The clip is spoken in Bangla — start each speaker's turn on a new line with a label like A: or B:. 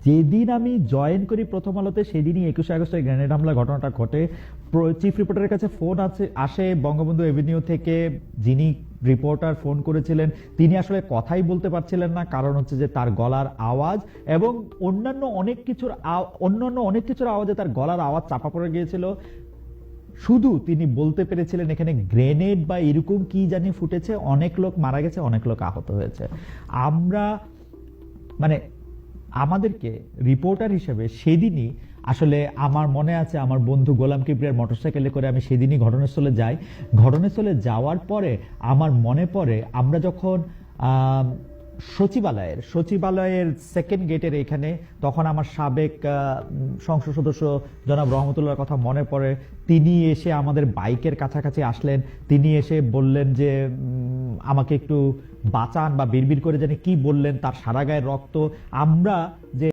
A: যেদিন আমি জয়েন করি প্রথম আলোতে সেদিনই 21 আগস্টের গ্রেনেড হামলার ঘটনাটা ঘটে। চিফ রিপোর্টারের কাছে ফোন আসে বঙ্গবন্ধু এভিনিউ থেকে। যিনি রিপোর্টার ফোন করেছিলেন তিনি আসলে কথাই বলতে পারছিলেন না, কারণ হচ্ছে যে তার গলার আওয়াজ এবং অন্যান্য অনেক কিছুর আওয়াজে তার গলার আওয়াজ চাপা পড়ে গিয়েছিল। শুধু তিনি বলতে পেরেছিলেন এখানে গ্রেনেড বা এরকম কি জানি ফুটেছে, অনেক লোক মারা গেছে, অনেক লোক আহত হয়েছে। আমরা মানে আমাদেরকে রিপোর্টার হিসেবে সেদিনই আসলে আমার মনে আছে আমার বন্ধু গোলাম কিবরিয়ার মোটরসাইকেলে করে আমি সেদিনই ঘটনাস্থলে যাই। ঘটনাস্থলে যাওয়ার পরে আমার মনে পড়ে আমরা যখন সচিবালয়ের সেকেন্ড গেটের এখানে, তখন আমার সাবেক সংসদ সদস্য জনাব রহমতুল্লাহর কথা মনে পড়ে। তিনি এসে আমাদের বাইকের কাছাকাছি আসলেন, তিনি এসে বললেন যে আমাকে একটু বাঁচান বা বিড়বিড় করে জানি কি বললেন, তার সারা গায়ের রক্ত। আমরা যে